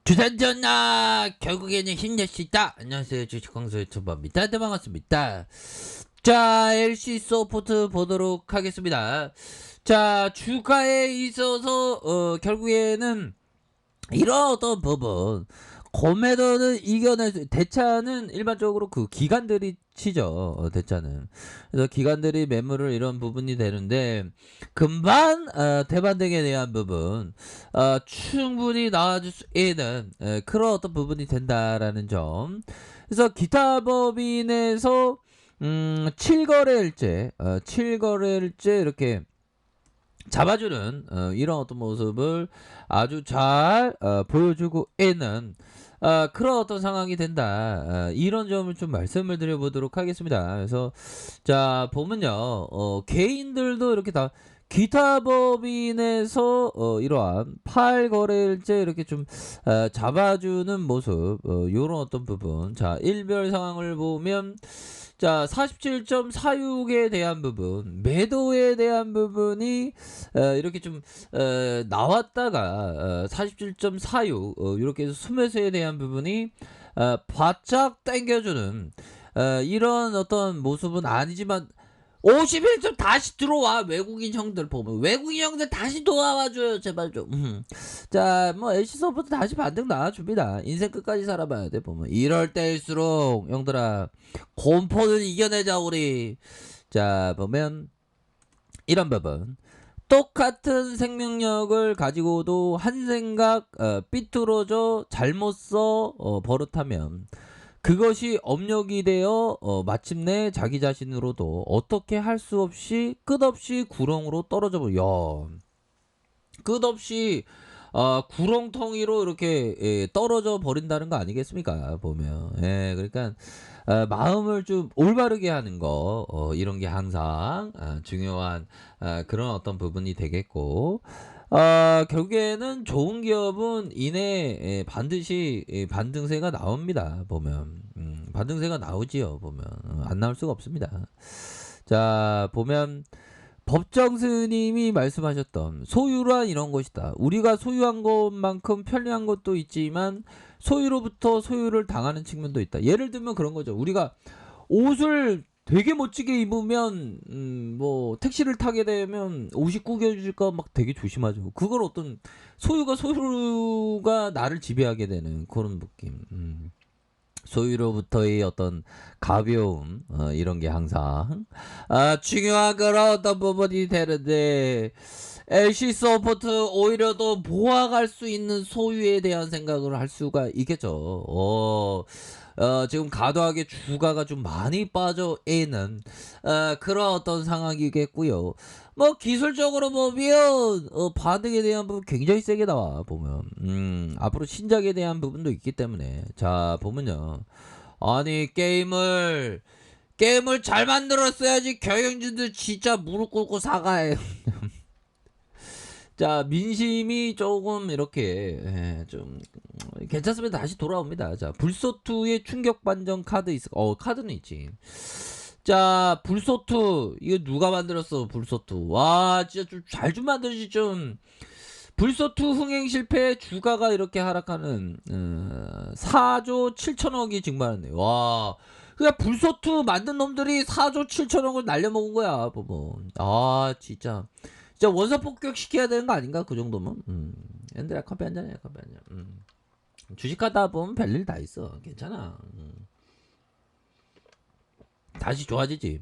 주산전나 결국에는 힘낼 수 있다. 안녕하세요, 주식광수 유튜버입니다. 네, 반갑습니다. 자, LC 소프트 보도록 하겠습니다. 자, 주가에 있어서 결국에는 이런 어떤 부분 고매도는 이겨낼 수, 대차는 일반적으로 그 기관들이 치죠. 대차는. 그래서 기관들이 매물을 이런 부분이 되는데 금방 대반등에 대한 부분 충분히 나와줄 수 있는 그런 어떤 부분이 된다라는 점. 그래서 기타 법인에서 7거래일째 7거래일째 이렇게 잡아주는 이런 어떤 모습을 아주 잘 보여주고 있는 그런 어떤 상황이 된다. 이런 점을 좀 말씀을 드려보도록 하겠습니다. 그래서 자 보면요, 개인들도 이렇게 다 기타 법인에서 이러한 8거래일째 이렇게 좀 잡아주는 모습, 이런 어떤 부분. 자, 일별 상황을 보면 자 47.46에 대한 부분, 매도에 대한 부분이 이렇게 좀 나왔다가 47.46 이렇게 해서 순매수에 대한 부분이 바짝 당겨주는 이런 어떤 모습은 아니지만 51점 다시 들어와. 외국인 형들 보면 외국인 형들 다시 돌아와줘요 제발 좀. 자, 뭐 LC소프트 다시 반등 나와줍니다. 인생 끝까지 살아봐야 돼 보면. 이럴 때일수록 형들아 공포는 이겨내자 우리. 자 보면 이런 부분, 똑같은 생명력을 가지고도 한 생각 삐뚤어져 잘못 써 버릇하면 그것이 업력이 되어 마침내 자기 자신으로도 어떻게 할 수 없이 끝없이 구렁으로 떨어져 버려. 끝없이 구렁텅이로 이렇게 떨어져 버린다는 거 아니겠습니까 보면. 예, 그러니까 마음을 좀 올바르게 하는 거, 이런 게 항상 중요한 그런 어떤 부분이 되겠고, 결국에는 좋은 기업은 이내 반드시 반등세가 나옵니다 보면. 반등세가 나오지요 보면. 안 나올 수가 없습니다. 자 보면 법정 스님이 말씀하셨던 소유란 이런 것이다. 우리가 소유한 것만큼 편리한 것도 있지만 소유로부터 소유를 당하는 측면도 있다. 예를 들면 그런 거죠. 우리가 옷을 되게 멋지게 입으면 뭐 택시를 타게 되면 옷이 구겨질까 막 되게 조심하죠. 그걸 어떤 소유가 나를 지배하게 되는 그런 느낌. 소유로부터의 어떤 가벼움, 이런 게 항상 중요한 그런 어떤 부분이 되는데, LC 서포트 오히려 더 모아갈 수 있는 소유에 대한 생각을 할 수가 있겠죠. 지금 과도하게 주가가 좀 많이 빠져 있는 그런 어떤 상황이겠고요. 뭐 기술적으로 보면 반등에 대한 부분 굉장히 세게 나와 보면. 앞으로 신작에 대한 부분도 있기 때문에. 자 보면요, 아니 게임을 잘 만들었어야지 경영진들 진짜 무릎 꿇고 사과해. 자 민심이 조금 이렇게 좀 괜찮으면 다시 돌아옵니다. 자 불소투의 충격 반전 카드 있어. 카드는 있지. 자 불소투 이거 누가 만들었어? 불소투 와 진짜 좀 잘 좀 만들지 좀. 불소투 흥행 실패 주가가 이렇게 하락하는 4조 7천억이 증발했네. 와, 그냥 불소투 만든 놈들이 4조 7천억을 날려먹은 거야 보면. 아 진짜 원서 폭격 시켜야 되는 거 아닌가 그 정도면. 얘들아 커피 한 잔이야 커피 한 잔. 주식하다 보면 별일 다 있어. 괜찮아. 다시 좋아지지.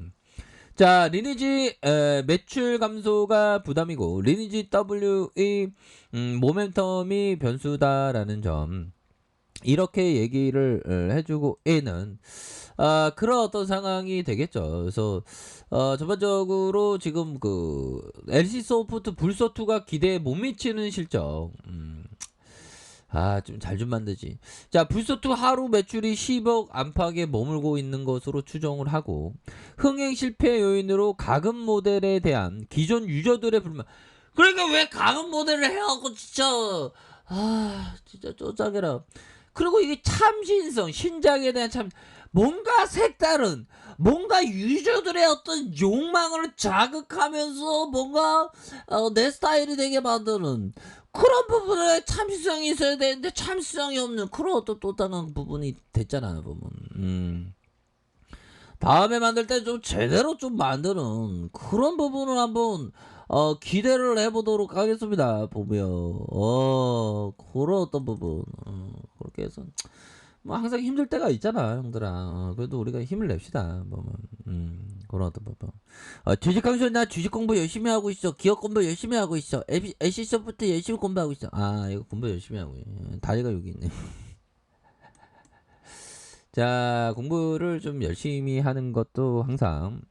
자 리니지 매출 감소가 부담이고 리니지 W의 모멘텀이 변수다라는 점, 이렇게 얘기를 해주고 있는 그런 어떤 상황이 되겠죠. 그래서 전반적으로 지금 그 LC 소프트 불소투가 기대에 못 미치는 실적. 좀 잘 좀 만들지. 자, 불소투 하루 매출이 10억 안팎에 머물고 있는 것으로 추정을 하고, 흥행 실패 요인으로 가금 모델에 대한 기존 유저들의 불만. 그러니까 왜 가금 모델을 해갖고 진짜 쪼짜게라. 그리고 이게 참신성, 신작에 대한 뭔가 색다른, 뭔가 유저들의 어떤 욕망을 자극하면서 뭔가 내 스타일이 되게 만드는 그런 부분에 참신성이 있어야 되는데 참신성이 없는 그런 어떤 또 다른 부분이 됐잖아요 보면. 다음에 만들 때 좀 제대로 좀 만드는 그런 부분을 한번 기대를 해보도록 하겠습니다. 보면 그런 어떤 부분 그렇게 해서 뭐 항상 힘들 때가 있잖아 형들아. 그래도 우리가 힘을 냅시다 보면. 그런 어떤 부분. 주식 강연 나 주식 공부 열심히 하고 있어. 기업 공부 열심히 하고 있어. 애쉬 소프트 열심히 공부하고 있어. 아 이거 공부 열심히 하고 다리가 여기 있네. 자, 공부를 좀 열심히 하는 것도 항상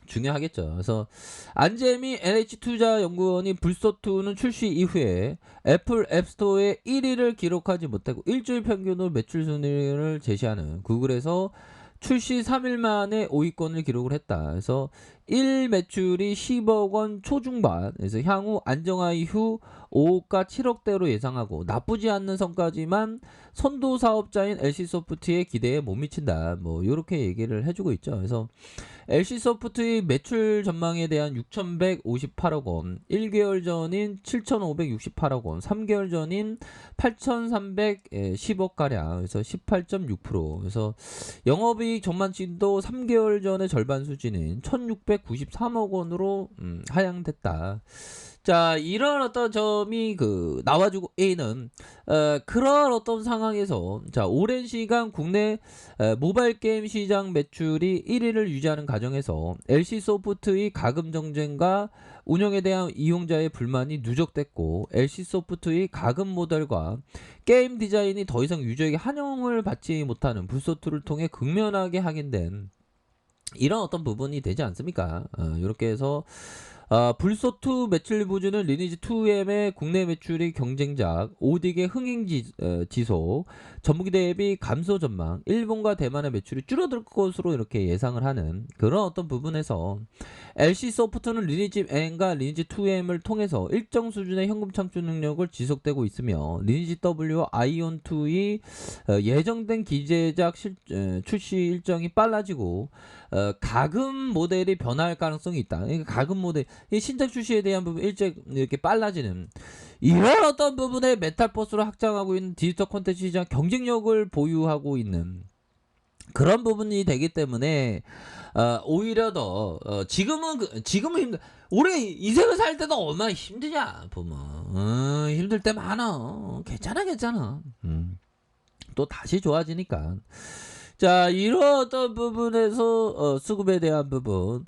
중요하겠죠. 그래서 안재미 NH투자연구원이 불소투는 출시 이후에 애플 앱스토어에 1위를 기록하지 못하고 일주일 평균으로 매출 순위를 제시하는 구글에서 출시 3일 만에 5위권을 기록을 했다. 그래서 1 매출이 10억 원 초중반. 그래서 향후 안정화 이후 5억과 7억대로 예상하고 나쁘지 않는 성과지만 선도 사업자인 LC소프트의 기대에 못 미친다. 뭐 이렇게 얘기를 해주고 있죠. 그래서 LC소프트의 매출 전망에 대한 6,158억 원, 1개월 전인 7,568억 원, 3개월 전인 8,310억 가량, 그래서 18.6%. 그래서 영업이익 전망치도 3개월 전의 절반 수준인 1,693억 원으로 하향됐다. 자, 이런 어떤 점이 나와주고 A는 그런 어떤 상황에서 자, 오랜 시간 국내 모바일 게임 시장 매출이 1위를 유지하는 과정에서 LC 소프트의 가금 정쟁과 운영에 대한 이용자의 불만이 누적됐고 LC 소프트의 가금 모델과 게임 디자인이 더 이상 유저에게 환영을 받지 못하는 불소투를 통해 극명하게 확인된 이런 어떤 부분이 되지 않습니까? 이렇게 해서 불소투 매출 부주는 리니지 2M의 국내 매출이 경쟁작, 오딕의 흥행 지속, 전분기 대비 감소 전망, 일본과 대만의 매출이 줄어들 것으로 이렇게 예상을 하는 그런 어떤 부분에서 LC 소프트는 리니지 N과 리니지 2M을 통해서 일정 수준의 현금 창출 능력을 지속되고 있으며 리니지 W와 아이온 2의 예정된 기재작 출시 일정이 빨라지고 가금 모델이 변화할 가능성이 있다. 그러니까 가금 모델 신작 출시에 대한 부분 일찍 이렇게 빨라지는 이런 어떤 부분에 메탈버스로 확장하고 있는 디지털 콘텐츠 시장 경쟁력을 보유하고 있는 그런 부분이 되기 때문에 오히려 더 지금은 힘들. 올해 인생을 살 때도 얼마나 힘드냐 보면 힘들 때 많아. 괜찮아. 또 다시 좋아지니까. 자, 이런 어떤 부분에서 수급에 대한 부분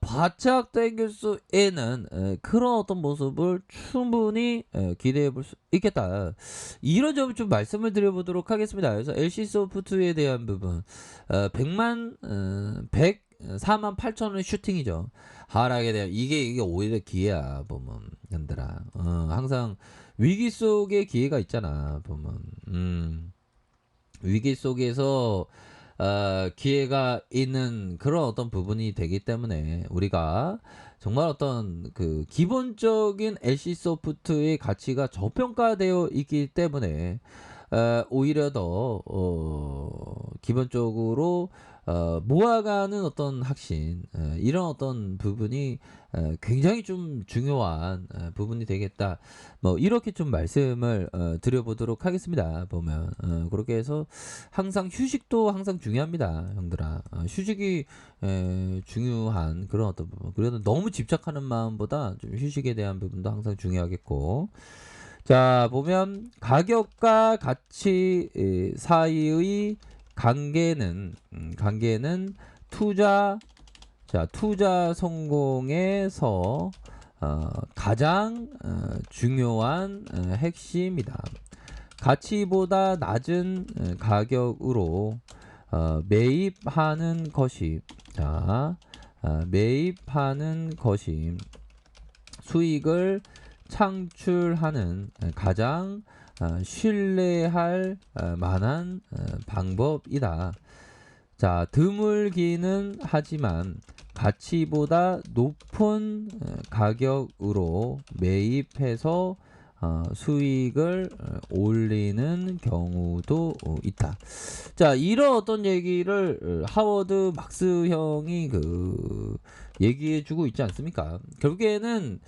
바짝 당길 수 있는 그런 어떤 모습을 충분히 기대해 볼 수 있겠다. 이런 점을 좀 말씀을 드려보도록 하겠습니다. 그래서 LC소프트에 대한 부분 104만 8천원 슈팅이죠. 하락에 대한 이게 오히려 기회야 보면 현들아. 항상 위기 속에 기회가 있잖아 보면. 위기 속에서 기회가 있는 그런 어떤 부분이 되기 때문에 우리가 정말 어떤 기본적인 LC 소프트의 가치가 저평가되어 있기 때문에 오히려 더 기본적으로 모아가는 어떤 확신 이런 어떤 부분이 굉장히 좀 중요한 부분이 되겠다. 뭐 이렇게 좀 말씀을 드려보도록 하겠습니다. 보면 그렇게 해서 항상 휴식도 항상 중요합니다, 형들아. 휴식이 중요한 그런 어떤 부분. 그래도 너무 집착하는 마음보다 좀 휴식에 대한 부분도 항상 중요하겠고. 자, 보면 가격과 가치 사이의 관계는 투자 성공에서 가장 중요한 핵심이다. 가치보다 낮은 가격으로 매입하는 것이 수익을 창출하는 가장 신뢰할 만한 방법이다. 자, 드물기는 하지만 가치보다 높은 가격으로 매입해서 수익을 올리는 경우도 있다. 자, 이런 어떤 얘기를 하워드 막스 형이 얘기해주고 있지 않습니까? 결국에는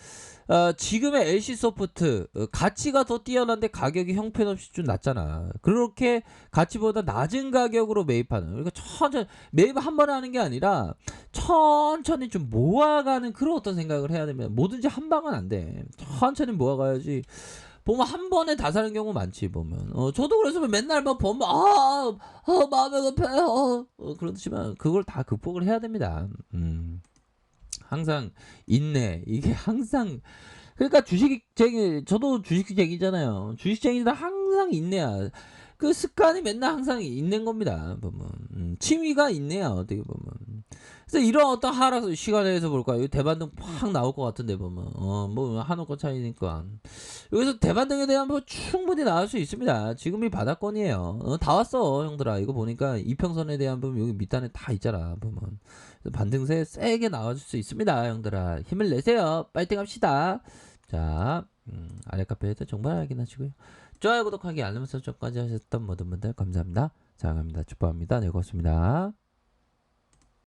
지금의 LC 소프트 가치가 더 뛰어난데 가격이 형편없이 좀 낮잖아. 그렇게 가치보다 낮은 가격으로 매입하는. 그러니까 천천히 매입 한 번에 하는 게 아니라 천천히 좀 모아가는 그런 어떤 생각을 해야 됩니다. 뭐든지 한 방은 안 돼. 천천히 모아가야지. 보면 한 번에 다 사는 경우 많지 보면. 저도 그래서 맨날 막 보면 마음이 급해. 그렇지만 그걸 다 극복을 해야 됩니다. 항상 인내. 이게 항상 그러니까 주식쟁이 저도 주식쟁이잖아요. 주식쟁이들 항상 인내야. 그 습관이 맨날 항상 있는 겁니다. 보면 취미가 있네요. 어떻게 보면. 그래서 이런 어떤 하락 시간에서 볼까요? 대반등 팍 나올 것 같은데 보면 뭐 한옥권 차이니까 여기서 대반등에 대한 뭐 충분히 나올 수 있습니다. 지금이 바닥권이에요. 다 왔어 형들아. 이거 보니까 이평선에 대한 부분 여기 밑단에 다 있잖아 보면. 반등세 세게 나와줄 수 있습니다 형들아. 힘을 내세요. 파이팅 합시다. 자 아래 카페에도 정말 확인하시고요. 좋아요 구독하기 알림 설정까지 하셨던 모든 분들 감사합니다. 사랑합니다. 축복합니다. 네 고맙습니다.